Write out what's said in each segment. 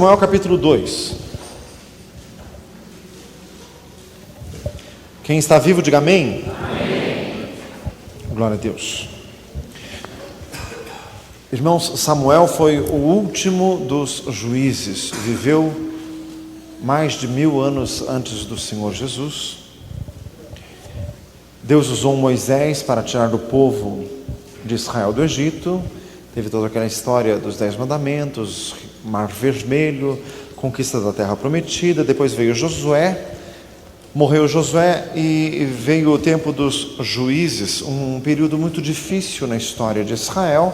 Samuel capítulo 2. Quem está vivo, diga amém. Amém. Glória a Deus. Irmãos, Samuel foi o último dos juízes. Viveu mais de 1000 anos antes do Senhor Jesus. Deus usou Moisés para tirar o povo de Israel do Egito. Teve toda aquela história dos 10 mandamentos, Mar Vermelho, conquista da terra prometida. Depois veio Josué. Morreu Josué e veio o tempo dos juízes, um período muito difícil na história de Israel,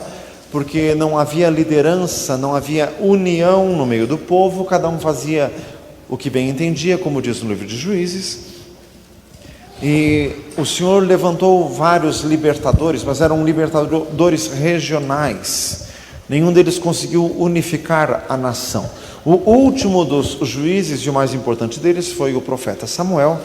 porque não havia liderança, não havia união no meio do povo, cada um fazia o que bem entendia, como diz no livro de Juízes. E o Senhor levantou vários libertadores, mas eram libertadores regionais. Nenhum deles conseguiu unificar a nação. O último dos juízes e o mais importante deles foi o profeta Samuel,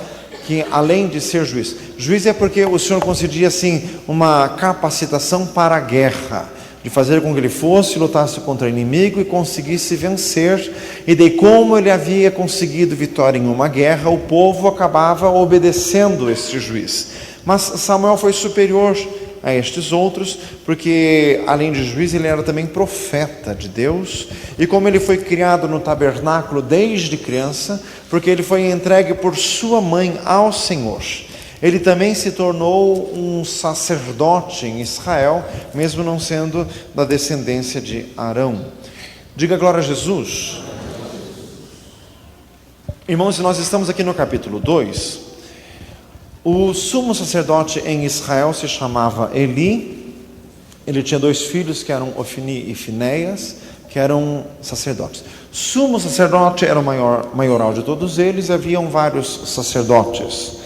que além de ser juiz é porque o Senhor concedia assim uma capacitação para a guerra, de fazer com que ele fosse, lutasse contra o inimigo e conseguisse vencer. E daí, como ele havia conseguido vitória em uma guerra, o povo acabava obedecendo este juiz. Mas Samuel foi superior a estes outros, porque além de juiz, ele era também profeta de Deus. E como ele foi criado no tabernáculo desde criança, porque ele foi entregue por sua mãe ao Senhor, ele também se tornou um sacerdote em Israel, mesmo não sendo da descendência de Arão. Diga glória a Jesus. Irmãos, nós estamos aqui no capítulo 2. O sumo sacerdote em Israel se chamava Eli. Ele tinha 2 filhos que eram Ofni e Finéias, que eram sacerdotes. Sumo sacerdote era o maioral de todos eles, haviam vários sacerdotes.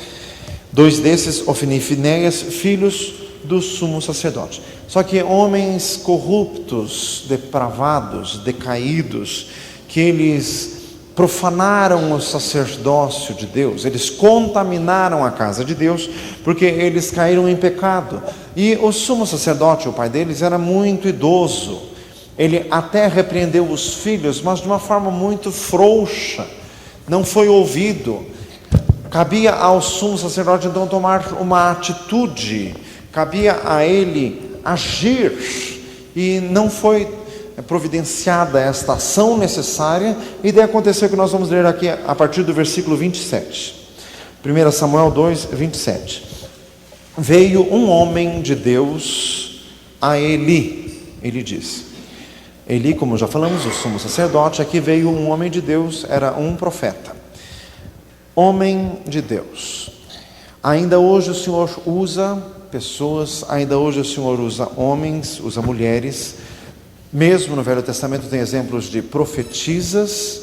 2 desses, Ofni e Finéias, filhos do sumo sacerdote. Só que homens corruptos, depravados, decaídos, que eles profanaram o sacerdócio de Deus, eles contaminaram a casa de Deus, porque eles caíram em pecado. E o sumo sacerdote, o pai deles, era muito idoso. Ele até repreendeu os filhos, mas de uma forma muito frouxa, não foi ouvido. Cabia ao sumo sacerdote então tomar uma atitude, cabia a ele agir, e não foi providenciada esta ação necessária. E daí aconteceu que nós vamos ler aqui a partir do versículo 27. 1 Samuel 2, 27. Veio um homem de Deus a Eli. Ele disse, Eli, como já falamos, o sumo sacerdote, aqui veio um homem de Deus, era um profeta. Homem de Deus. Ainda hoje o Senhor usa pessoas, ainda hoje o Senhor usa homens, usa mulheres. Mesmo no Velho Testamento tem exemplos de profetisas.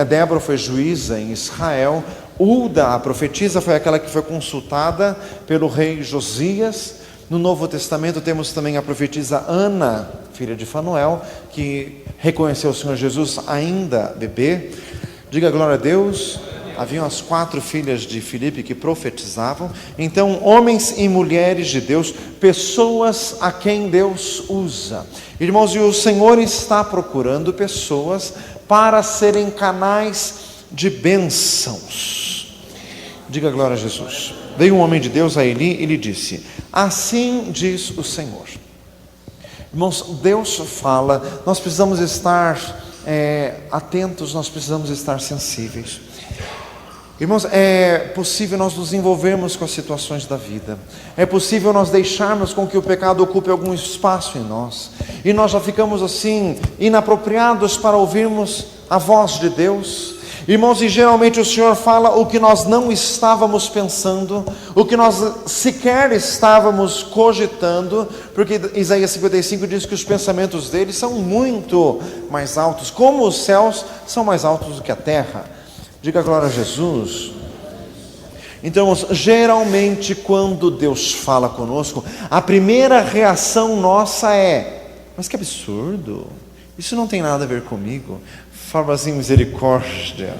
Débora foi juíza em Israel. Ulda, a profetisa, foi aquela que foi consultada pelo rei Josias. No Novo Testamento temos também a profetisa Ana, filha de Fanuel, que reconheceu o Senhor Jesus ainda bebê. Diga glória a Deus. Haviam as 4 filhas de Filipe que profetizavam. Então, homens e mulheres de Deus, pessoas a quem Deus usa. Irmãos, e o Senhor está procurando pessoas para serem canais de bênçãos. Diga glória a Jesus. Veio um homem de Deus a Eli e lhe disse, assim diz o Senhor. Irmãos, Deus fala, nós precisamos estar atentos, nós precisamos estar sensíveis. Irmãos, é possível nós nos envolvermos com as situações da vida. É possível nós deixarmos com que o pecado ocupe algum espaço em nós. E nós já ficamos assim, inapropriados para ouvirmos a voz de Deus. Irmãos, e geralmente o Senhor fala o que nós não estávamos pensando, o que nós sequer estávamos cogitando, porque Isaías 55 diz que os pensamentos dele são muito mais altos, como os céus são mais altos do que a terra. Diga glória a Jesus. Então, geralmente quando Deus fala conosco, a primeira reação nossa é, mas que absurdo, isso não tem nada a ver comigo. Fala assim, misericórdia.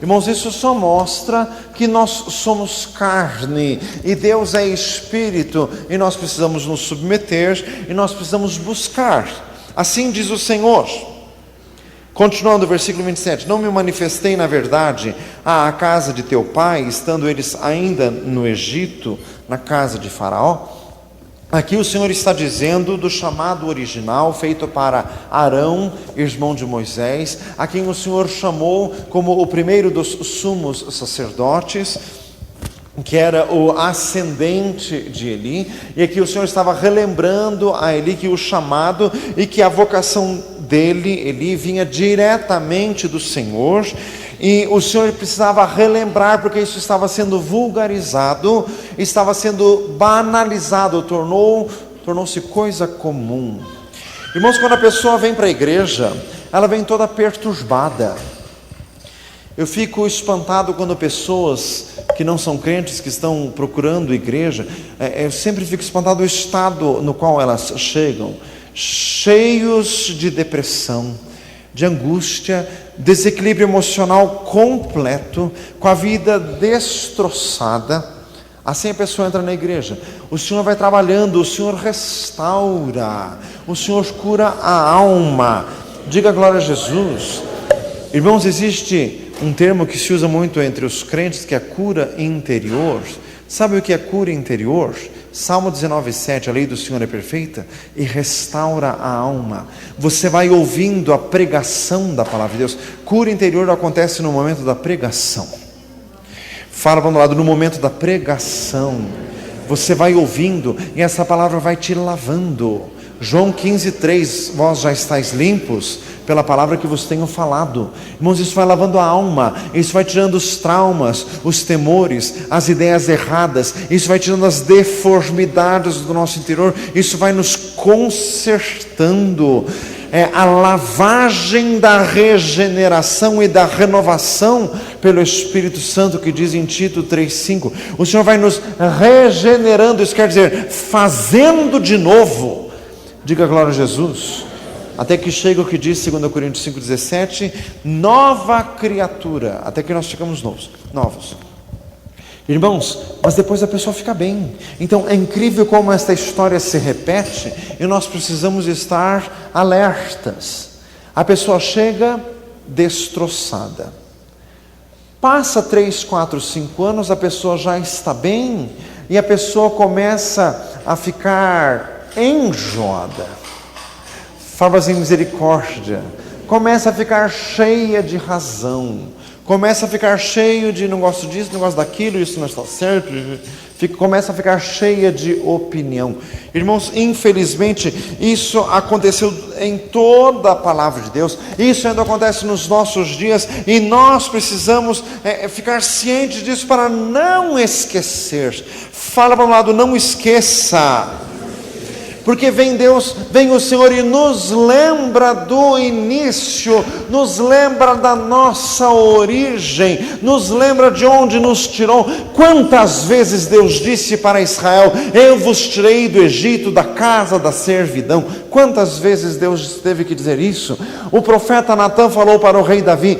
Irmãos, isso só mostra que nós somos carne e Deus é espírito, e nós precisamos nos submeter e nós precisamos buscar. Assim diz o Senhor. Continuando o versículo 27, não me manifestei na verdade à casa de teu pai, estando eles ainda no Egito, na casa de Faraó? Aqui o Senhor está dizendo do chamado original feito para Arão, irmão de Moisés, a quem o Senhor chamou como o primeiro dos sumos sacerdotes, que era o ascendente de Eli, e aqui o Senhor estava relembrando a Eli que o chamado e que a vocação dele, Eli, vinha diretamente do Senhor, e o Senhor precisava relembrar, porque isso estava sendo vulgarizado, estava sendo banalizado, tornou-se coisa comum. Irmãos, quando a pessoa vem para a igreja, ela vem toda perturbada. Eu fico espantado quando pessoas que não são crentes, que estão procurando igreja, eu sempre fico espantado do estado no qual elas chegam, cheios de depressão, de angústia, desequilíbrio emocional completo, com a vida destroçada. Assim a pessoa entra na igreja. O Senhor vai trabalhando, o Senhor restaura, o Senhor cura a alma. Diga glória a Jesus. Irmãos, existe um termo que se usa muito entre os crentes, que é cura interior. Sabe o que é cura interior? Salmo 19:7, a lei do Senhor é perfeita e restaura a alma. Você vai ouvindo a pregação da palavra de Deus. Cura interior acontece no momento da pregação. Fala para o lado, no momento da pregação, você vai ouvindo e essa palavra vai te lavando. João 15:3, vós já estáis limpos pela palavra que vos tenho falado. Irmãos, isso vai lavando a alma, isso vai tirando os traumas, os temores, as ideias erradas, isso vai tirando as deformidades do nosso interior, isso vai nos consertando. É a lavagem da regeneração e da renovação pelo Espírito Santo, que diz em Tito 3:5. O Senhor vai nos regenerando, isso quer dizer, fazendo de novo. Diga glória a Jesus. Até que chega o que diz 2 Coríntios 5:17, nova criatura, até que nós ficamos novos. Irmãos, mas depois a pessoa fica bem. Então é incrível como esta história se repete e nós precisamos estar alertas. A pessoa chega destroçada. Passa 3, 4, 5 anos, a pessoa já está bem e a pessoa começa a ficar enjoada. Favas em misericórdia, começa a ficar cheia de razão, começa a ficar cheio de não gosto disso, não gosto daquilo, isso não está certo, começa a ficar cheia de opinião. Irmãos, infelizmente isso aconteceu em toda a palavra de Deus, isso ainda acontece nos nossos dias e nós precisamos ficar cientes disso para não esquecer. Fala para um lado, não esqueça. Porque vem Deus, vem o Senhor e nos lembra do início, nos lembra da nossa origem, nos lembra de onde nos tirou. Quantas vezes Deus disse para Israel, eu vos tirei do Egito, da casa da servidão. Quantas vezes Deus teve que dizer isso? O profeta Natã falou para o rei Davi,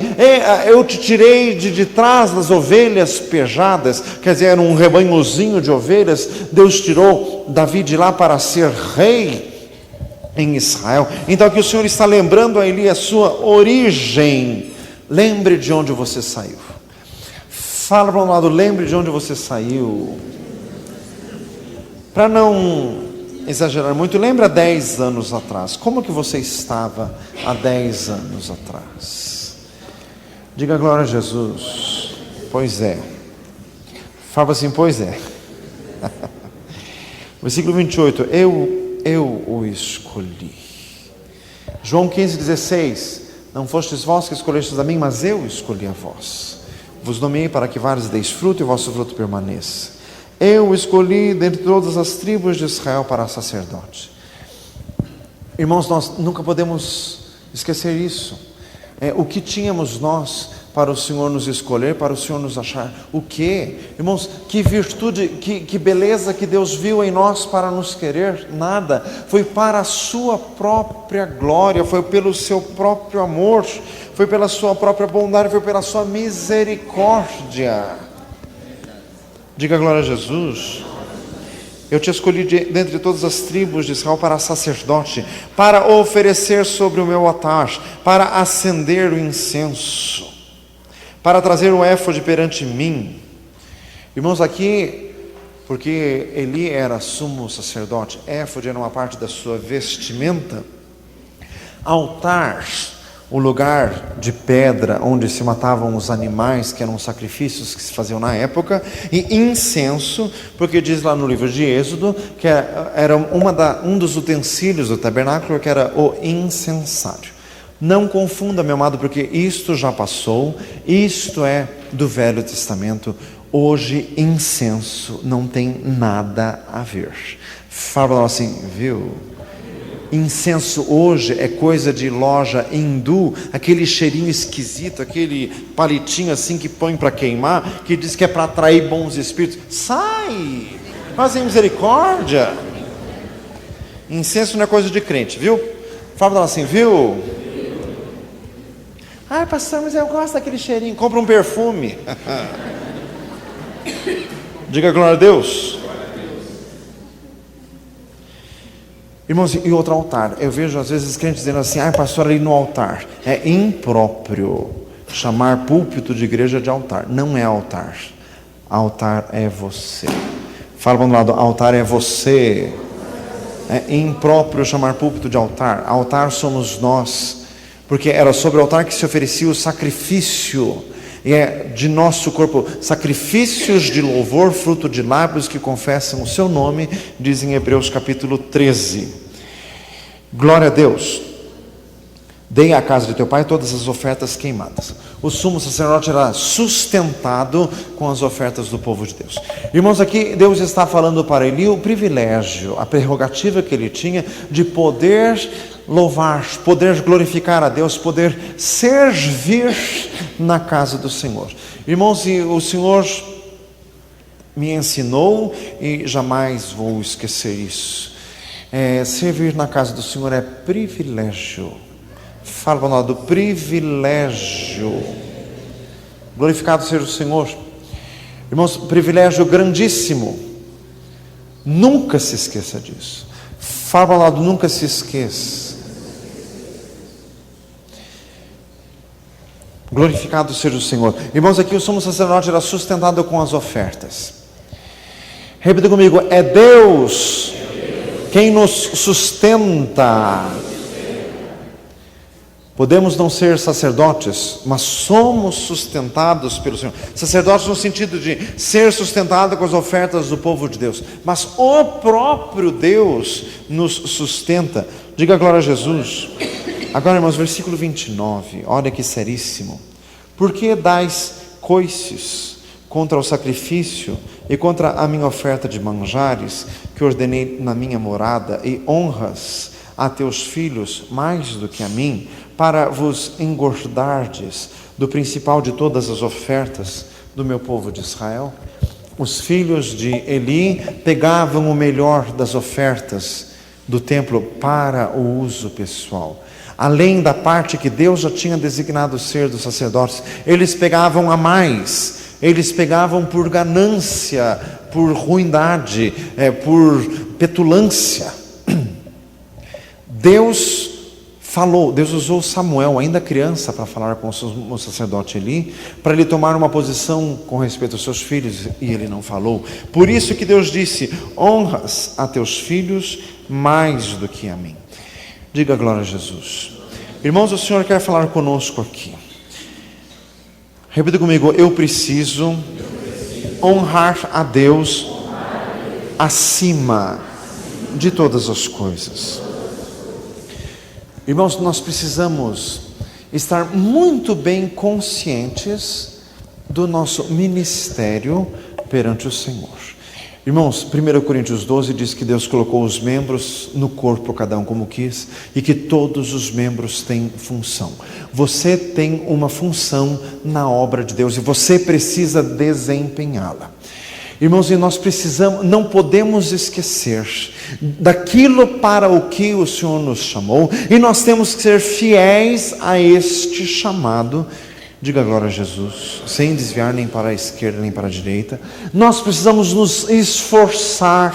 eu te tirei de trás das ovelhas pejadas, quer dizer, era um rebanhozinho de ovelhas. Deus tirou Davi de lá para ser rei em Israel. Então aqui o Senhor está lembrando a Eli a sua origem. Lembre de onde você saiu. Fala para um lado, lembre de onde você saiu. Para não exagerar muito, lembra 10 anos atrás. Como que você estava há 10 anos atrás? Diga glória a Jesus. Pois é. Fala assim, pois é. Versículo 28, eu o escolhi. João 15:16, não fostes vós que escolhestes a mim, mas eu escolhi a vós. Vos nomeei para que vários deis fruto e o vosso fruto permaneça. Eu escolhi dentre todas as tribos de Israel para sacerdote. Irmãos, nós nunca podemos esquecer isso. O que tínhamos nós para o Senhor nos escolher, para o Senhor nos achar? O que? Irmãos, que virtude, que beleza que Deus viu em nós para nos querer? Nada. Foi para a sua própria glória, foi pelo seu próprio amor, foi pela sua própria bondade, foi pela sua misericórdia. Diga glória a Jesus. Eu te escolhi dentre todas as tribos de Israel para sacerdote, para oferecer sobre o meu altar, para acender o incenso, para trazer o éfode perante mim. Irmãos, aqui, porque Eli era sumo sacerdote, éfode era uma parte da sua vestimenta, altar, o lugar de pedra onde se matavam os animais, que eram os sacrifícios que se faziam na época, e incenso, porque diz lá no livro de Êxodo que era um dos utensílios do tabernáculo, que era o incensário. Não confunda, meu amado, porque isto já passou, isto é do Velho Testamento. Hoje, incenso não tem nada a ver. Fala assim, viu? Incenso hoje é coisa de loja hindu, aquele cheirinho esquisito, aquele palitinho assim que põe para queimar, que diz que é para atrair bons espíritos. Sai! Fazem misericórdia. Incenso não é coisa de crente, viu? Fala assim, viu? Ai, pastor, mas eu gosto daquele cheirinho. Compra um perfume. Diga glória a Deus. Irmãos, e outro altar. Eu vejo às vezes crentes dizendo assim, pastor, ali no altar. É impróprio chamar púlpito de igreja de altar. Não é altar. Altar é você. Fala para um lado, altar é você. É impróprio chamar púlpito de altar. Altar somos nós. Porque era sobre o altar que se oferecia o sacrifício. E é de nosso corpo, sacrifícios de louvor, fruto de lábios que confessam o seu nome, diz em Hebreus capítulo 13. Glória a Deus. Dei à casa de teu pai todas as ofertas queimadas. O sumo sacerdote era sustentado com as ofertas do povo de Deus. Irmãos, aqui Deus está falando para Eli o privilégio, a prerrogativa que ele tinha de poder louvar, poder glorificar a Deus, poder servir na casa do Senhor. Irmãos, e o Senhor me ensinou e jamais vou esquecer isso. Servir na casa do Senhor é privilégio. Fala para nós do privilégio. Glorificado seja o Senhor. Irmãos, privilégio grandíssimo. Nunca se esqueça disso. Fala para nós do nunca se esqueça. Glorificado seja o Senhor. Irmãos, aqui o sumo sacerdote era sustentado com as ofertas. Repita comigo, é Deus quem nos sustenta. Podemos não ser sacerdotes, mas somos sustentados pelo Senhor. Sacerdotes no sentido de ser sustentado com as ofertas do povo de Deus. Mas o próprio Deus nos sustenta. Diga glória a Jesus. Agora, irmãos, versículo 29, olha que seríssimo. Por que dais coices contra o sacrifício e contra a minha oferta de manjares, que ordenei na minha morada, e honras a teus filhos mais do que a mim, para vos engordardes do principal de todas as ofertas do meu povo de Israel? Os filhos de Eli pegavam o melhor das ofertas do templo para o uso pessoal. Além da parte que Deus já tinha designado ser dos sacerdotes, eles pegavam a mais, eles pegavam por ganância, por ruindade, por petulância. Deus falou, Deus usou Samuel, ainda criança, para falar com o sacerdote Eli, para ele tomar uma posição com respeito aos seus filhos, e ele não falou. Por isso que Deus disse, honras a teus filhos mais do que a mim. Diga glória a Jesus. Irmãos, o Senhor quer falar conosco aqui. Repita comigo, eu preciso honrar a Deus acima de todas as coisas. Irmãos, nós precisamos estar muito bem conscientes do nosso ministério perante o Senhor. Irmãos, 1 Coríntios 12 diz que Deus colocou os membros no corpo, cada um como quis, e que todos os membros têm função. Você tem uma função na obra de Deus e você precisa desempenhá-la. Irmãos, e nós precisamos, não podemos esquecer daquilo para o que o Senhor nos chamou, e nós temos que ser fiéis a este chamado. Diga glória a Jesus, sem desviar nem para a esquerda nem para a direita. Nós precisamos nos esforçar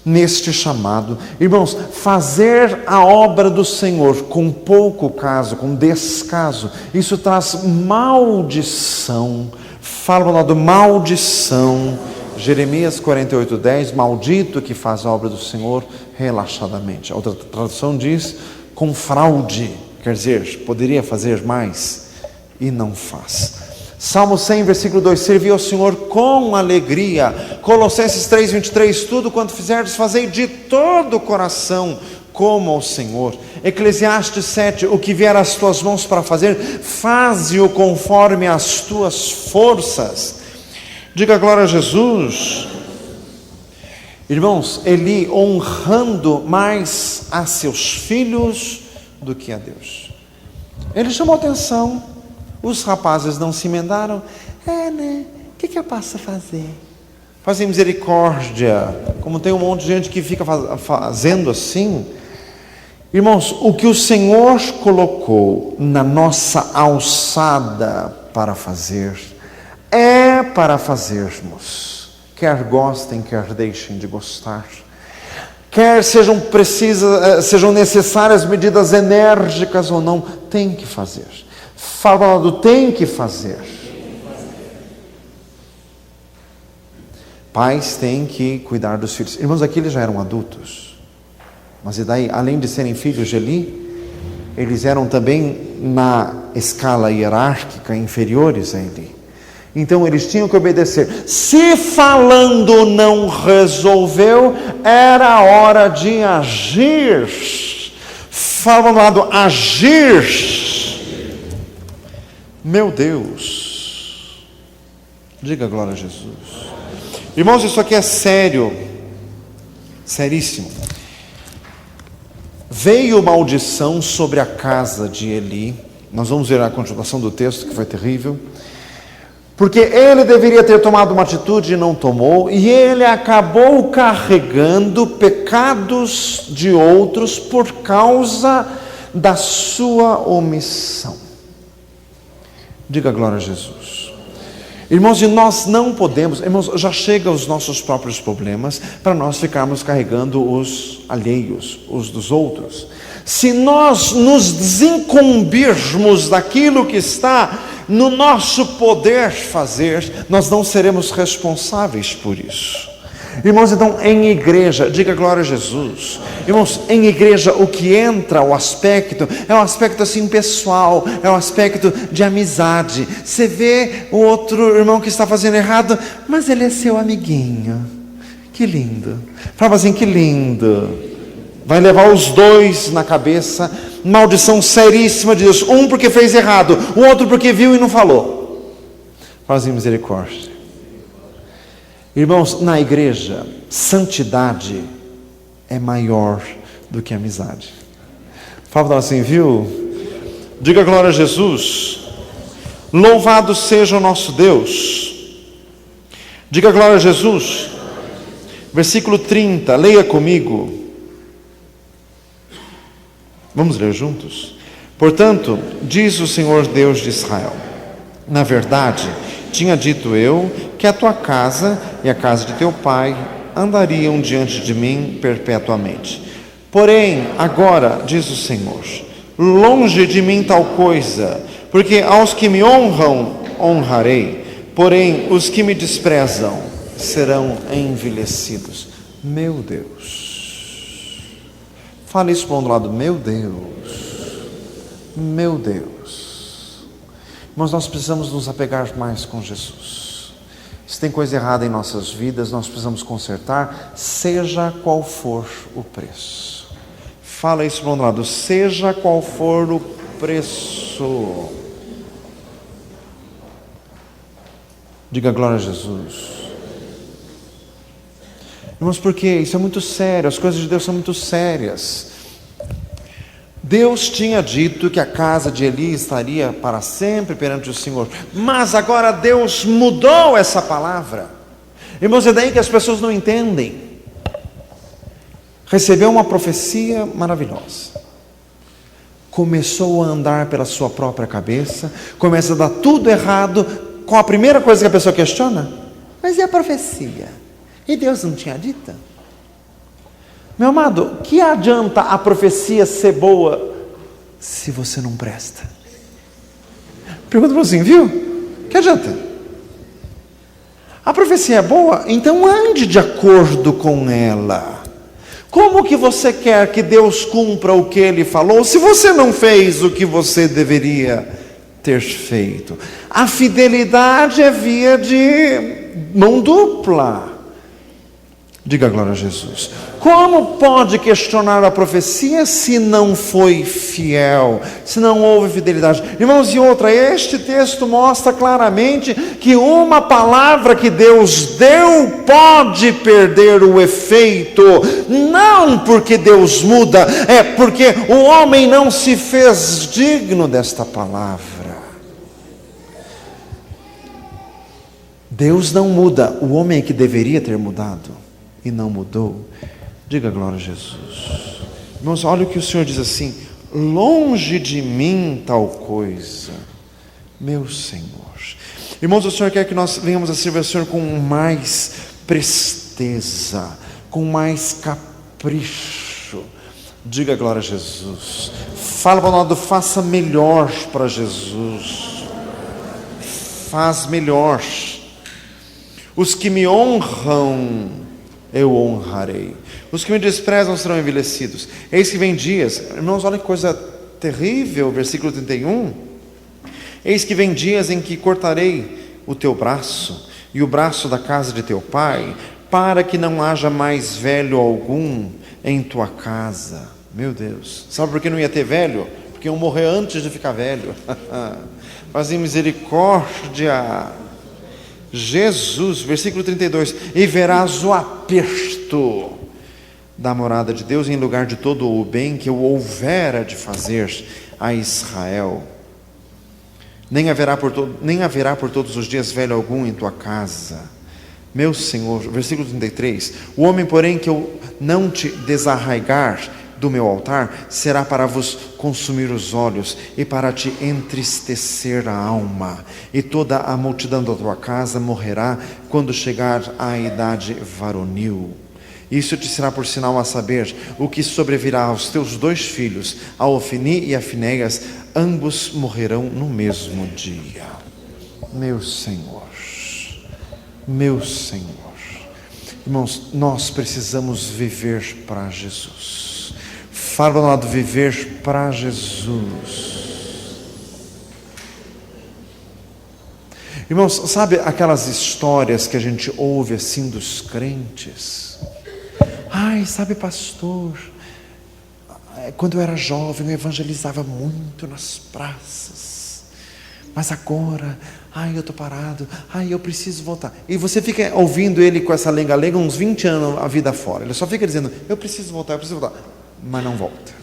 neste chamado. Irmãos, fazer a obra do Senhor com pouco caso, com descaso, isso traz maldição. Fala lá do maldição. Jeremias 48:10, maldito que faz a obra do Senhor relaxadamente. A outra tradução diz com fraude, quer dizer, poderia fazer mais e não faz. Salmo 100, versículo 2, servi ao Senhor com alegria. Colossenses 3:23, tudo quanto fizerdes, fazei de todo o coração, como ao Senhor. Eclesiastes 7, o que vier às tuas mãos para fazer, faze-o conforme as tuas forças. Diga glória a Jesus. Irmãos, Eli honrando mais a seus filhos do que a Deus. Ele chamou atenção. Os rapazes não se emendaram. O que eu posso fazer? Fazer misericórdia. Como tem um monte de gente que fica fazendo assim. Irmãos, o que o Senhor colocou na nossa alçada para fazer, é para fazermos, quer gostem, quer deixem de gostar, quer sejam necessárias medidas enérgicas ou não, tem que fazer. Fala do tem que fazer. Pais têm que cuidar dos filhos. Irmãos, aqui eles já eram adultos, mas e daí, além de serem filhos de Eli, eles eram também na escala hierárquica inferiores a Eli. Então eles tinham que obedecer. Se falando não resolveu, era a hora de agir. Fala do lado, agir. Meu Deus. Diga glória a Jesus. Irmãos, isso aqui é sério. Seríssimo. Veio maldição sobre a casa de Eli. Nós vamos ver a continuação do texto, que foi terrível. Porque ele deveria ter tomado uma atitude e não tomou, e ele acabou carregando pecados de outros por causa da sua omissão. Diga glória a Jesus. Irmãos, e nós não podemos, irmãos, já chega os nossos próprios problemas para nós ficarmos carregando os alheios, os dos outros. Se nós nos desincumbirmos daquilo que está no nosso poder fazer, nós não seremos responsáveis por isso. Irmãos, então, em igreja, diga glória a Jesus. Irmãos, em igreja, o que entra, o aspecto, é um aspecto assim pessoal, é um aspecto de amizade. Você vê o outro irmão que está fazendo errado, mas ele é seu amiguinho. Que lindo. Fala assim, que lindo. Vai levar os dois na cabeça, maldição seríssima de Deus. Um porque fez errado, o outro porque viu e não falou. Fala assim, misericórdia. Irmãos, na igreja, santidade é maior do que amizade. Fala assim, viu? Diga glória a Jesus. Louvado seja o nosso Deus. Diga glória a Jesus. Versículo 30, leia comigo. Vamos ler juntos? Portanto, diz o Senhor Deus de Israel: na verdade, tinha dito eu que a tua casa e a casa de teu pai andariam diante de mim perpetuamente. Porém, agora, diz o Senhor, longe de mim tal coisa, porque aos que me honram, honrarei, porém os que me desprezam serão envelhecidos. Meu Deus. Fala isso para um lado, meu Deus. Meu Deus. Mas nós precisamos nos apegar mais com Jesus. Se tem coisa errada em nossas vidas, nós precisamos consertar, seja qual for o preço. Fala isso para um lado, seja qual for o preço. Diga glória a Jesus. Irmãos, porque isso é muito sério, as coisas de Deus são muito sérias. Deus tinha dito que a casa de Eli estaria para sempre perante o Senhor, mas agora Deus mudou essa palavra. Irmãos, é daí que as pessoas não entendem. Recebeu uma profecia maravilhosa, começou a andar pela sua própria cabeça, começa a dar tudo errado. Qual a primeira coisa que a pessoa questiona? Mas e a profecia? E Deus não tinha dito? Meu amado, que adianta a profecia ser boa se você não presta? Pergunta para você, viu? Que adianta? A profecia é boa, então ande de acordo com ela. Como que você quer que Deus cumpra o que Ele falou, se você não fez o que você deveria ter feito? A fidelidade é via de mão dupla. Diga glória a Jesus. Como pode questionar a profecia se não foi fiel, se não houve fidelidade? Irmãos, e outra, este texto mostra claramente que uma palavra que Deus deu pode perder o efeito, não porque Deus muda, é porque o homem não se fez digno desta palavra. Deus não muda, o homem é que deveria ter mudado e não mudou. Diga glória a Jesus. Irmãos, olha o que o Senhor diz assim: longe de mim tal coisa, meu Senhor. Irmãos, o Senhor quer que nós venhamos a servir ao Senhor com mais presteza, com mais capricho. Diga glória a Jesus. Fala para o lado, faça melhor para Jesus. Faz melhor. Os que me honram, eu honrarei. Os que me desprezam serão envelhecidos. Eis que vem dias, irmãos, olha que coisa terrível, versículo 31. Eis que vem dias em que cortarei o teu braço e o braço da casa de teu pai, para que não haja mais velho algum em tua casa. Meu Deus, sabe por que não ia ter velho? Porque iam morrer antes de ficar velho. Fazem misericórdia. Jesus, versículo 32, e verás o aperto da morada de Deus em lugar de todo o bem que eu houvera de fazer a Israel. Nem haverá por todos os dias velho algum em tua casa, meu Senhor. Versículo 33, o homem, porém, que eu não te desarraigar do meu altar, será para vos consumir os olhos e para te entristecer a alma, e toda a multidão da tua casa morrerá quando chegar à idade varonil. Isso te será por sinal a saber o que sobrevirá aos teus 2 filhos, a Ofni e a Finéias, ambos morrerão no mesmo dia. Meu Senhor, meu Senhor. Irmãos, nós precisamos viver para Jesus. Fala do lado, viver para Jesus. Irmãos, sabe aquelas histórias que a gente ouve assim dos crentes? Ai, sabe, pastor, quando eu era jovem eu evangelizava muito nas praças, mas agora, ai, eu estou parado, ai, eu preciso voltar. E você fica ouvindo ele com essa lenga-lenga uns 20 anos a vida fora. Ele só fica dizendo, eu preciso voltar, mas não volta.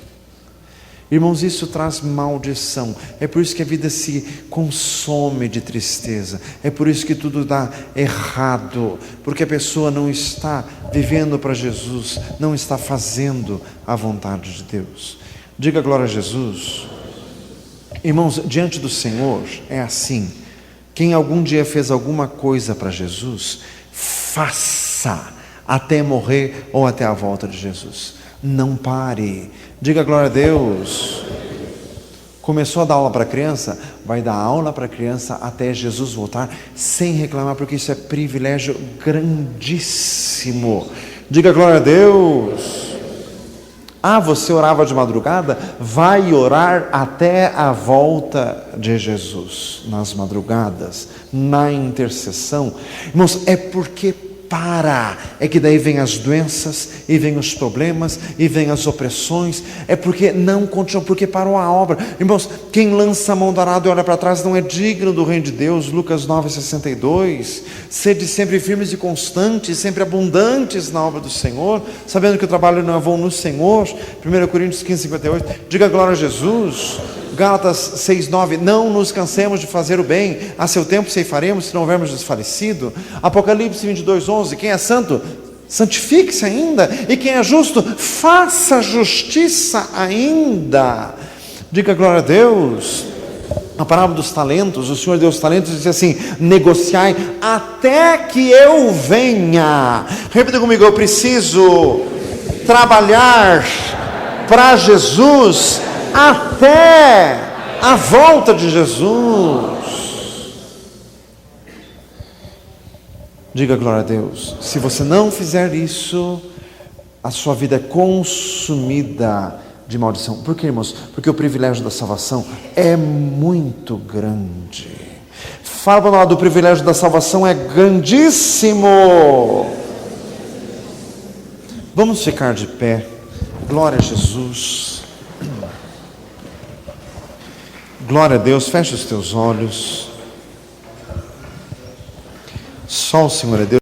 Irmãos, isso traz maldição. É por isso que a vida se consome de tristeza. É por isso que tudo dá errado. Porque a pessoa não está vivendo para Jesus, não está fazendo a vontade de Deus. Diga glória a Jesus. Irmãos, diante do Senhor é assim. Quem algum dia fez alguma coisa para Jesus, faça até morrer ou até a volta de Jesus. Não pare. Diga glória a Deus. Começou a dar aula para criança, vai dar aula para criança até Jesus voltar, sem reclamar, porque isso é privilégio grandíssimo. Diga glória a Deus. Ah, você orava de madrugada? Vai orar até a volta de Jesus, nas madrugadas, na intercessão. Irmãos, é porque é que daí vem as doenças, e vem os problemas, e vem as opressões. É porque não continua, porque parou a obra. Irmãos, quem lança a mão do arado e olha para trás não é digno do reino de Deus. Lucas 9,62. Sede sempre firmes e constantes, sempre abundantes na obra do Senhor, sabendo que o trabalho não é vão no Senhor. 1 Coríntios 15,58. Diga glória a Jesus. Gálatas 6,9, não nos cansemos de fazer o bem, a seu tempo ceifaremos, se não houvermos desfalecido. Apocalipse 22,11, quem é santo, santifique-se ainda, e quem é justo, faça justiça ainda. Diga glória a Deus. A parábola dos talentos, o Senhor deu os talentos e disse assim, negociai até que eu venha. Repita comigo, eu preciso trabalhar para Jesus até a volta de Jesus. Diga glória a Deus. Se você não fizer isso, a sua vida é consumida de maldição. Por quê, irmãos? Porque o privilégio da salvação é muito grande. Fala para nós, do privilégio da salvação é grandíssimo. Vamos ficar de pé. Glória a Jesus. Glória a Deus. Feche os teus olhos. Só o Senhor é Deus.